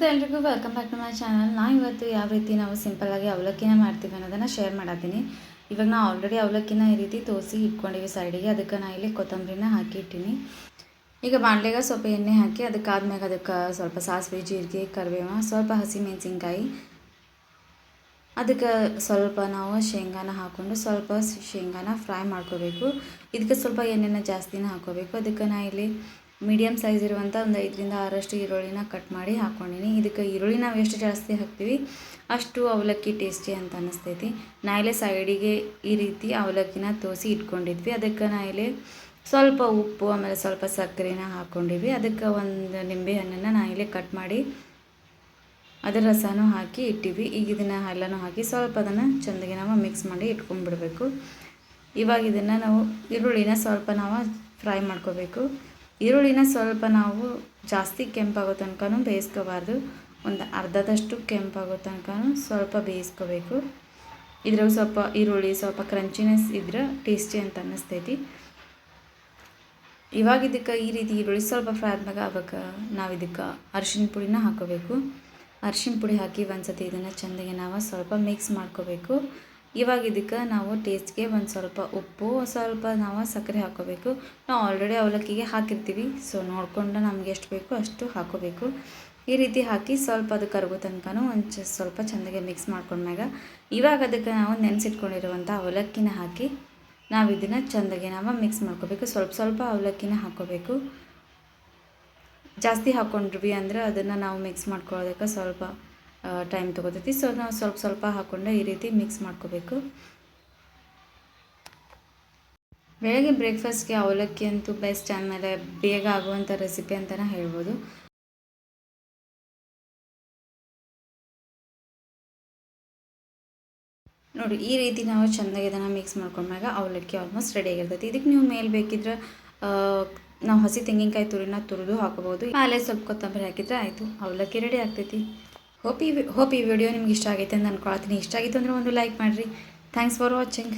ನಮಸ್ತೆ ಎಲ್ರಿಗೂ, welcome back to my channel. ಇವತ್ತು ಯಾವ ರೀತಿ ನಾವು ಸಿಂಪಲ್ಲಾಗಿ ಅವಲಕ್ಕಿನ ಮಾಡ್ತೀವಿ ಅನ್ನೋದನ್ನು ಶೇರ್ ಮಾಡತ್ತೀನಿ. ಇವಾಗ ನಾವು ಆಲ್ರೆಡಿ ಅವಲಕ್ಕಿನ ಈ ರೀತಿ ತೋರಿಸಿ ಇಟ್ಕೊಂಡಿವಿ ಸೈಡಿಗೆ. ಅದಕ್ಕೆ ನಾನು ಇಲ್ಲಿ ಕೊತ್ತಂಬರಿನ ಹಾಕಿ ಇಟ್ಟೀನಿ. ಈಗ ಬಾಣಲೆಗೆ ಸ್ವಲ್ಪ ಎಣ್ಣೆ ಹಾಕಿ ಅದಕ್ಕಾದ್ಮೇಲೆ ಅದಕ್ಕೆ ಸ್ವಲ್ಪ ಸಾಸಿವೆ, ಜೀರಿಗೆ, ಕರಿಬೇವು, ಸ್ವಲ್ಪ ಹಸಿಮೆಣಸಿನ್ಕಾಯಿ, ಅದಕ್ಕೆ ಸ್ವಲ್ಪ ನಾವು ಶೇಂಗಾನ ಹಾಕ್ಕೊಂಡು ಸ್ವಲ್ಪ ಶೇಂಗಾನ ಫ್ರೈ ಮಾಡ್ಕೋಬೇಕು. ಇದಕ್ಕೆ ಸ್ವಲ್ಪ ಎಣ್ಣೆನ ಜಾಸ್ತಿನ ಹಾಕ್ಕೋಬೇಕು. ಅದಕ್ಕೆ ನಾನು ಇಲ್ಲಿ ಮೀಡಿಯಮ್ ಸೈಜ್ ಇರುವಂಥ ಒಂದು 5ರಿಂದ 6 ಈರುಳ್ಳಿನ ಕಟ್ ಮಾಡಿ ಹಾಕ್ಕೊಂಡಿನಿ. ಇದಕ್ಕೆ ಈರುಳ್ಳಿ ನಾವು ಎಷ್ಟು ಜಾಸ್ತಿ ಹಾಕ್ತೀವಿ ಅಷ್ಟು ಅವಲಕ್ಕಿ ಟೇಸ್ಟಿ ಅಂತ ಅನ್ನಿಸ್ತೈತಿ. ನಾ ಇಲ್ಲೇ ಸೈಡಿಗೆ ಈ ರೀತಿ ಅವಲಕ್ಕಿನ ತೋರಿಸಿ ಇಟ್ಕೊಂಡಿದ್ವಿ. ಅದಕ್ಕೆ ನಾ ಇಲ್ಲಿ ಸ್ವಲ್ಪ ಉಪ್ಪು, ಆಮೇಲೆ ಸ್ವಲ್ಪ ಸಕ್ಕರೆನ ಹಾಕ್ಕೊಂಡಿದ್ವಿ. ಅದಕ್ಕೆ ಒಂದು ನಿಂಬೆ ಹಣ್ಣನ್ನು ನಾ ಇಲ್ಲಿ ಕಟ್ ಮಾಡಿ ಅದರ ರಸನೂ ಹಾಕಿ ಇಟ್ಟಿವಿ. ಈಗ ಇದನ್ನು ಎಲ್ಲನೂ ಹಾಕಿ ಸ್ವಲ್ಪ ಅದನ್ನು ಚೆಂದಾಗಿ ನಾವು ಮಿಕ್ಸ್ ಮಾಡಿ ಇಟ್ಕೊಂಡ್ಬಿಡ್ಬೇಕು. ಇವಾಗ ಇದನ್ನು ನಾವು ಈರುಳ್ಳಿನ ಸ್ವಲ್ಪ ನಾವು ಫ್ರೈ ಮಾಡ್ಕೋಬೇಕು. ಈರುಳ್ಳಿನ ಸ್ವಲ್ಪ ನಾವು ಜಾಸ್ತಿ ಕೆಂಪಾಗೋ ತನಕ ಬೇಯಿಸ್ಕೋಬಾರ್ದು. ಒಂದು ಅರ್ಧದಷ್ಟು ಕೆಂಪಾಗೋ ತನಕ ಸ್ವಲ್ಪ ಬೇಯಿಸ್ಕೋಬೇಕು. ಇದ್ರಾಗ ಸ್ವಲ್ಪ ಈರುಳ್ಳಿ ಸ್ವಲ್ಪ ಕ್ರಂಚಿನೆಸ್ ಇದ್ರೆ ಟೇಸ್ಟಿ ಅಂತ ಅನ್ನಿಸ್ತೈತಿ. ಇವಾಗ ಇದಕ್ಕೆ ಈ ರೀತಿ ಈರುಳ್ಳಿ ಸ್ವಲ್ಪ ಫ್ರೈ ಆದ್ಮೇಲೆ ಅವಾಗ ನಾವು ಇದಕ್ಕೆ ಅರಿಶಿನ ಪುಡಿನ ಹಾಕೋಬೇಕು. ಅರಿಶಿನ ಪುಡಿ ಹಾಕಿ ಒಂದು ಸತಿ ಇದನ್ನು ಚೆಂದಾಗಿ ನಾವು ಸ್ವಲ್ಪ ಮಿಕ್ಸ್ ಮಾಡ್ಕೋಬೇಕು. ಇವಾಗ ಇದಕ್ಕೆ ನಾವು ಟೇಸ್ಟ್ಗೆ ಒಂದು ಸ್ವಲ್ಪ ಉಪ್ಪು, ಸ್ವಲ್ಪ ನಾವು ಸಕ್ಕರೆ ಹಾಕ್ಕೋಬೇಕು. ನಾವು ಆಲ್ರೆಡಿ ಅವಲಕ್ಕಿಗೆ ಹಾಕಿರ್ತೀವಿ, ಸೊ ನೋಡಿಕೊಂಡು ನಮ್ಗೆ ಎಷ್ಟು ಬೇಕೋ ಅಷ್ಟು ಹಾಕ್ಕೋಬೇಕು. ಈ ರೀತಿ ಹಾಕಿ ಸ್ವಲ್ಪ ಅದು ಕರಗೋ ತನಕ ಸ್ವಲ್ಪ ಚೆಂದಾಗಿ ಮಿಕ್ಸ್ ಮಾಡ್ಕೊಂಡ್ಮ್ಯಾಗ ಇವಾಗ ಅದಕ್ಕೆ ನಾವು ನೆನೆಸಿಟ್ಕೊಂಡಿರುವಂಥ ಅವಲಕ್ಕಿನ ಹಾಕಿ ನಾವು ಇದನ್ನು ಚೆಂದಾಗಿ ನಾವು ಮಿಕ್ಸ್ ಮಾಡ್ಕೋಬೇಕು. ಸ್ವಲ್ಪ ಅವಲಕ್ಕಿನ ಹಾಕ್ಕೋಬೇಕು. ಜಾಸ್ತಿ ಹಾಕ್ಕೊಂಡ್ರಿ ಅಂದರೆ ಅದನ್ನು ನಾವು ಮಿಕ್ಸ್ ಮಾಡ್ಕೊಳ್ಳೋದಕ್ಕೆ ಸ್ವಲ್ಪ ಟೈಮ್ ತೊಗೋತೈತಿ. ಸೊ ನಾವು ಸ್ವಲ್ಪ ಹಾಕ್ಕೊಂಡು ಈ ರೀತಿ ಮಿಕ್ಸ್ ಮಾಡ್ಕೋಬೇಕು. ಬೆಳಗ್ಗೆ ಬ್ರೇಕ್ಫಾಸ್ಟ್ಗೆ ಅವಲಕ್ಕಿ ಅಂತೂ ಬೆಸ್ಟ್, ಆಮೇಲೆ ಬೇಗ ಆಗುವಂಥ ರೆಸಿಪಿ ಅಂತಲೇ ಹೇಳ್ಬೋದು. ನೋಡಿ, ಈ ರೀತಿ ನಾವು ಚೆಂದಾಗಿ ಇದನ್ನು ಮಿಕ್ಸ್ ಮಾಡ್ಕೊಂಡಾಗ ಅವಲಕ್ಕಿ ಆಲ್ಮೋಸ್ಟ್ ರೆಡಿ ಆಗಿರ್ತೈತಿ. ಇದಕ್ಕೆ ನೀವು ಮೇಲೆ ಬೇಕಿದ್ರೆ ನಾವು ಹಸಿ ತೆಂಗಿನಕಾಯಿ ತುರಿನ ತುರಿದು ಹಾಕೋಬೋದು. ಮೇಲೆ ಸ್ವಲ್ಪ ಕೊತ್ತಂಬರಿ ಹಾಕಿದರೆ ಆಯಿತು, ಅವಲಕ್ಕಿ ರೆಡಿ ಆಗ್ತೈತಿ. ಹೋಪ್ ಈ ವಿಡಿಯೋ ನಿಮ್ಗೆ ಇಷ್ಟ ಆಗೈತೆ ಅಂತ ಅಂದ್ಕೊಳ್ತೀನಿ. ಇಷ್ಟ ಆಗಿತ್ತು ಅಂದರೆ ಒಂದು ಲೈಕ್ ಮಾಡಿರಿ. Thanks for watching.